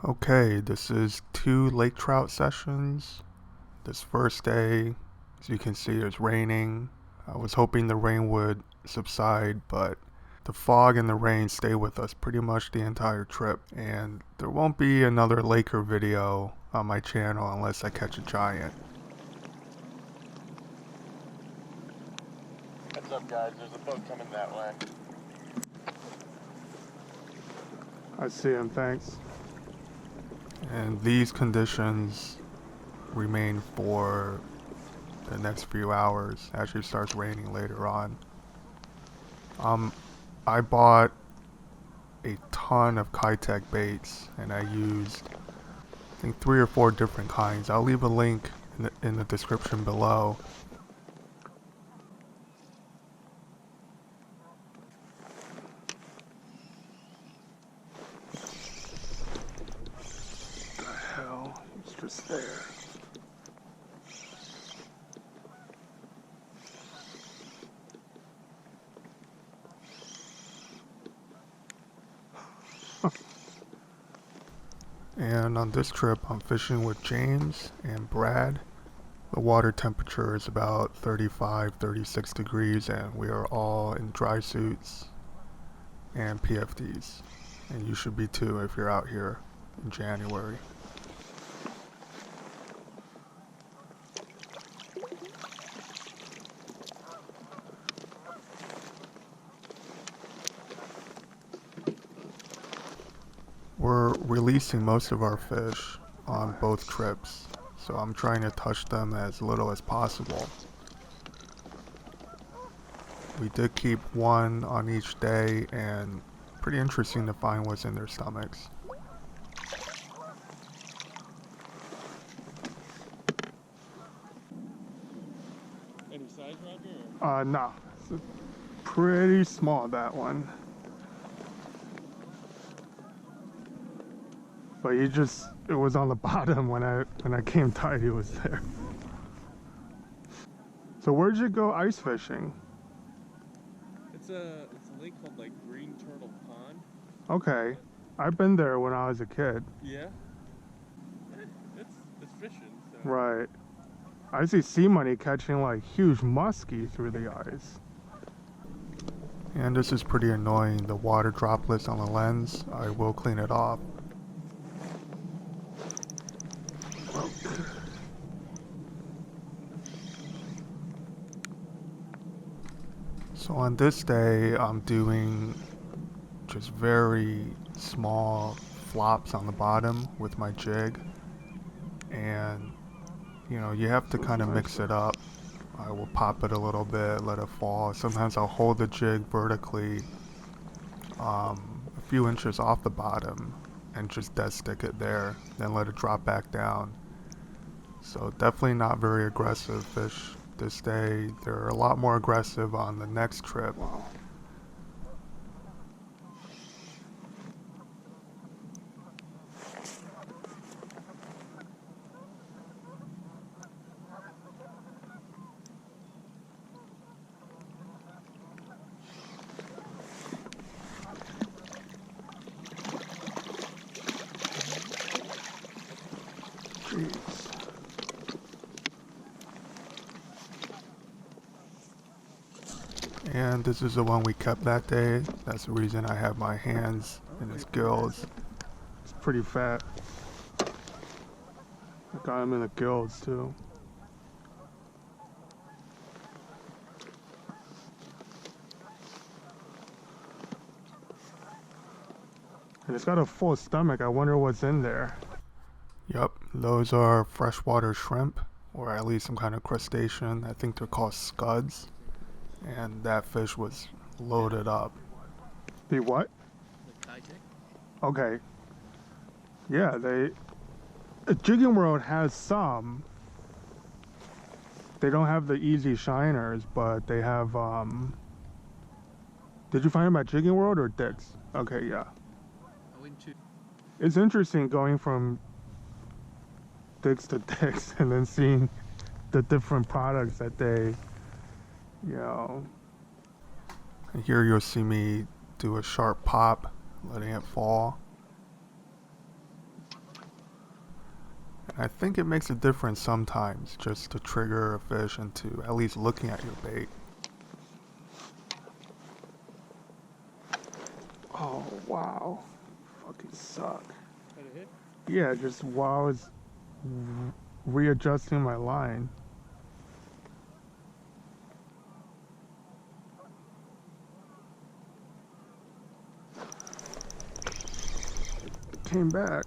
Okay, this is 2 lake trout sessions. This first day, as you can see, it's raining. I was hoping the rain would subside, but the fog and the rain stay with us pretty much the entire trip. And there won't be another Laker video on my channel unless I catch a giant. Heads up, guys, there's a boat coming that way. I see him, thanks. And these conditions remain for the next few hours. Actually starts raining later on. I bought a ton of Keitech baits and I used I think 3 or 4 different kinds. I'll leave a link in the description below. What the hell? It's just there. And on this trip, I'm fishing with James and Brad. The water temperature is about 35, 36 degrees, and we are all in dry suits and PFDs. And you should be too if you're out here in January. We're releasing most of our fish on both trips, so I'm trying to touch them as little as possible. We did keep one on each day, and pretty interesting to find what's in their stomachs. Any size, Roger? No. It's pretty small, that one. But it was on the bottom when I came tight, he was there. So where'd you go ice fishing? It's a lake called like Green Turtle Pond. Okay. I've been there when I was a kid. Yeah. It's fishing. So. Right. I see sea money catching like huge muskie through the ice. And this is pretty annoying, the water droplets on the lens. I will clean it off. So on this day, I'm doing just very small flops on the bottom with my jig. And, you know, you have to kind of mix it up. I will pop it a little bit, let it fall. Sometimes I'll hold the jig vertically a few inches off the bottom and just dead stick it there, then let it drop back down. So definitely not very aggressive fish this day. They're a lot more aggressive on the next trip. Wow. And this is the one we kept that day. That's the reason I have my hands in his gills. It's pretty fat. I got him in the gills too. And it's got a full stomach. I wonder what's in there. Yep, those are freshwater shrimp, or at least some kind of crustacean. I think they're called scuds. And that fish was loaded up. The what? The Keitech? Okay. Yeah, Jigging World has some. They don't have the easy shiners, but they have, Did you find them at Jigging World or Dick's? Okay, yeah. I went to... It's interesting going from Dick's to Dick's and then seeing the different products that they, you know. And here you'll see me do a sharp pop, letting it fall. I think it makes a difference sometimes just to trigger a fish into at least looking at your bait. Oh, wow. Fucking suck. Had a hit? Yeah, just while I was readjusting my line. Came back.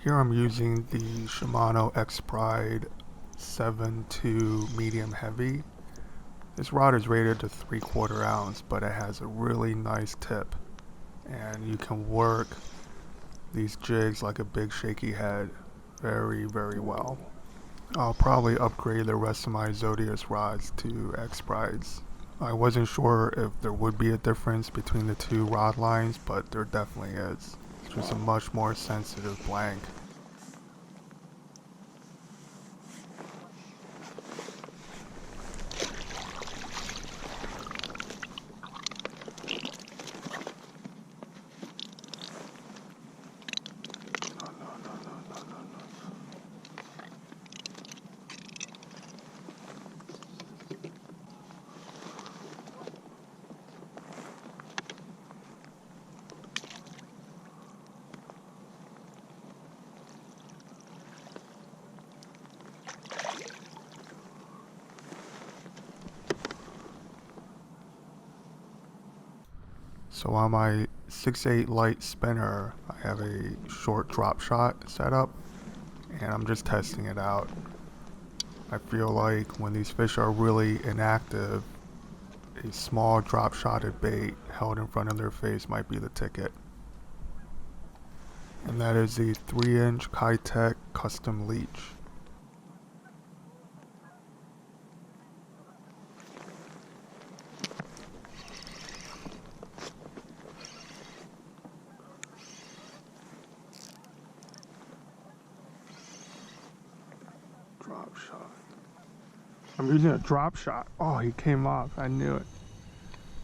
Here I'm using the Shimano X Pride 7.2 medium heavy. This rod is rated to 3/4 ounce, but it has a really nice tip. And you can work these jigs like a big shaky head very, very well. I'll probably upgrade the rest of my Zodius rods to X Prides. I wasn't sure if there would be a difference between the two rod lines, but there definitely is. It's just a much more sensitive blank. So on my 6/8 light spinner, I have a short drop shot set up, and I'm just testing it out. I feel like when these fish are really inactive, a small drop shotted bait held in front of their face might be the ticket. And that is a 3-inch Keitech custom leech. Drop shot. I'm using a drop shot. Oh, he came off. I knew it.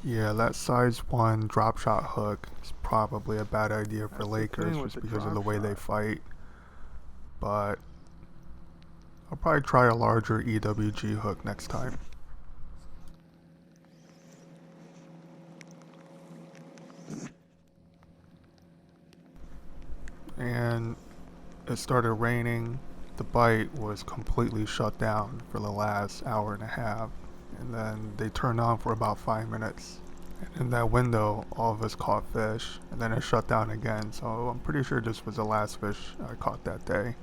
Yeah, that size 1 drop shot hook is probably a bad idea for Lakers just because of the way they fight. But I'll probably try a larger EWG hook next time. And it started raining. The bite was completely shut down for the last hour and a half. And then they turned on for about 5 minutes. And in that window, all of us caught fish. And then it shut down again. So I'm pretty sure this was the last fish I caught that day.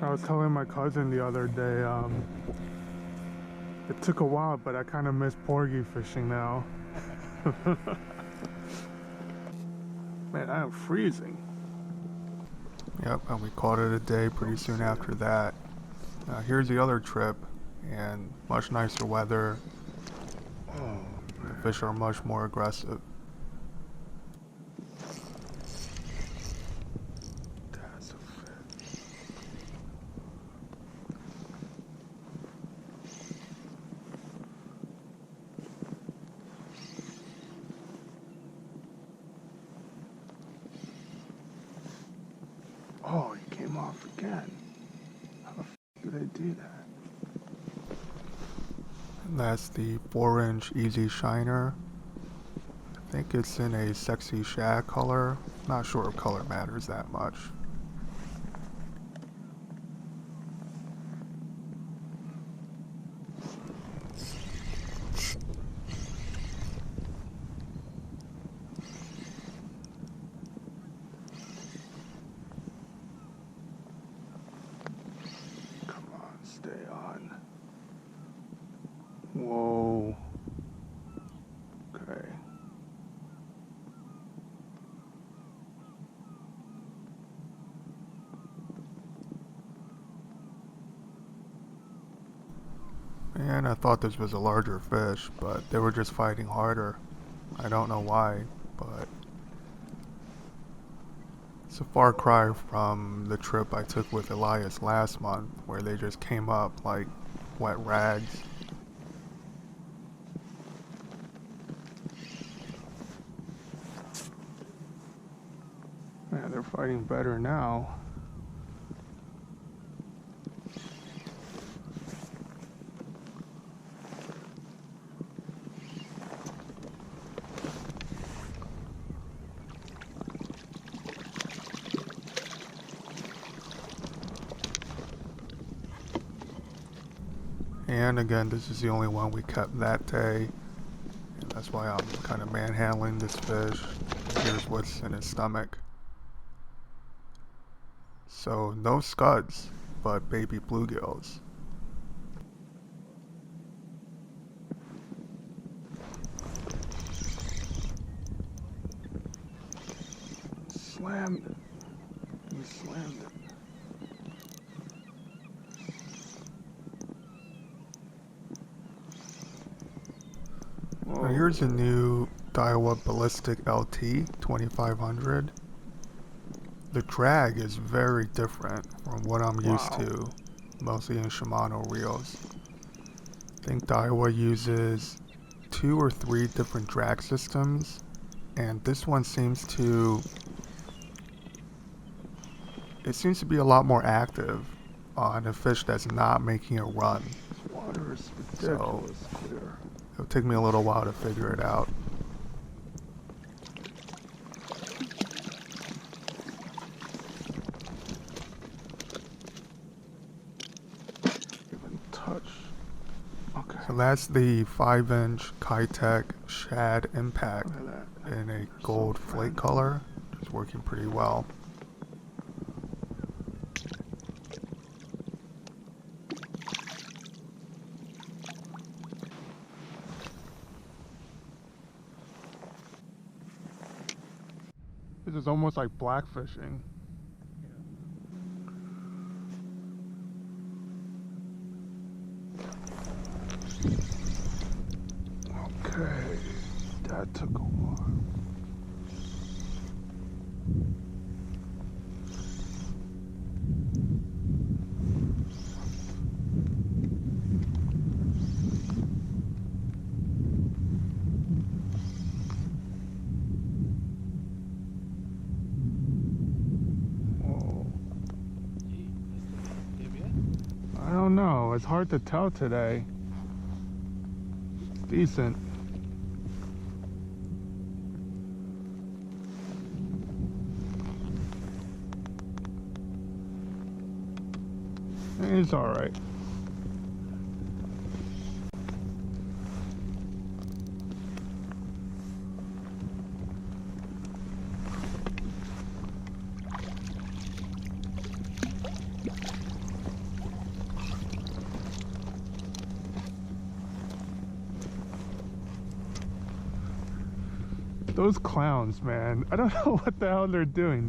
I was telling my cousin the other day, it took a while, but I kind of miss porgy fishing now. Man, I am freezing. Yep, and we caught it a day pretty soon after that. Here's the other trip, and much nicer weather. The fish are much more aggressive. That's a fish. Oh, he came off again. How the f do they do that? And that's the 4-inch Easy Shiner. I think it's in a sexy shag color. Not sure if color matters that much. And I thought this was a larger fish, but they were just fighting harder. I don't know why, but it's a far cry from the trip I took with Elias last month, where they just came up like wet rags. Man, they're fighting better now. And again, this is the only one we kept that day. And that's why I'm kind of manhandling this fish. Here's what's in his stomach. So no scuds, but baby bluegills. Slammed it. He slammed it. Now here's a new Daiwa Ballistic LT 2500. The drag is very different from what I'm used to, mostly in Shimano reels. I think Daiwa uses 2 or 3 different drag systems, and this one seems to be a lot more active on a fish that's not making a run. This water is ridiculous clear. It'll take me a little while to figure it out. Even touch. Okay. So that's the 5-inch Keitech Shad Impact in a gold flake color. It's working pretty well. This is almost like black fishing. Okay, that took a while. I don't know, it's hard to tell today. Decent. It's alright. Those clowns, man. I don't know what the hell they're doing.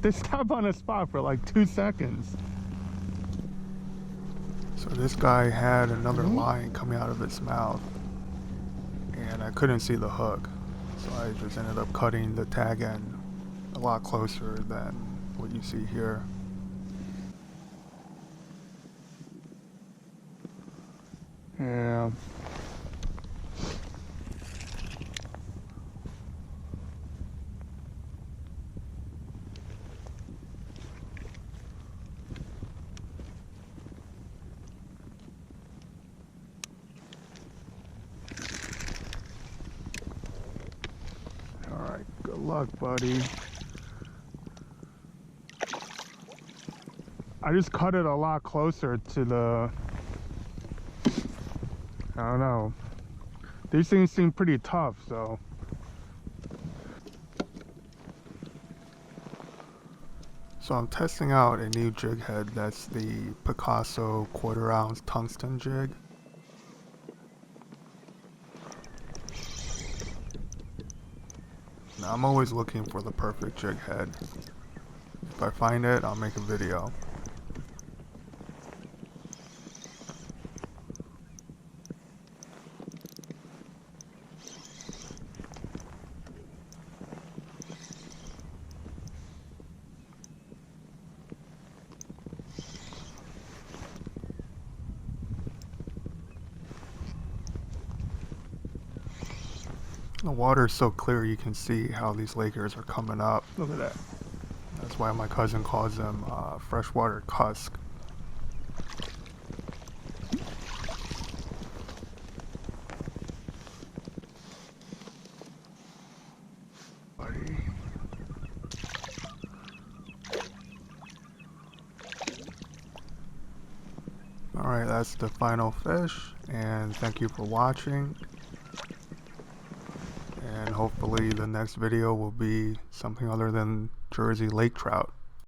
They stop on a spot for like 2 seconds. So this guy had another line coming out of its mouth, and I couldn't see the hook. So I just ended up cutting the tag end a lot closer than what you see here. Yeah. Good luck, buddy. I just cut it a lot closer to the... I don't know. These things seem pretty tough, so... So I'm testing out a new jig head. That's the Picasso 1/4 ounce tungsten jig. Now, I'm always looking for the perfect jig head. If I find it, I'll make a video. The water is so clear you can see how these Lakers are coming up. Look at that. That's why my cousin calls them freshwater cusk. Buddy. Alright, that's the final fish, and thank you for watching. And hopefully the next video will be something other than Jersey lake trout.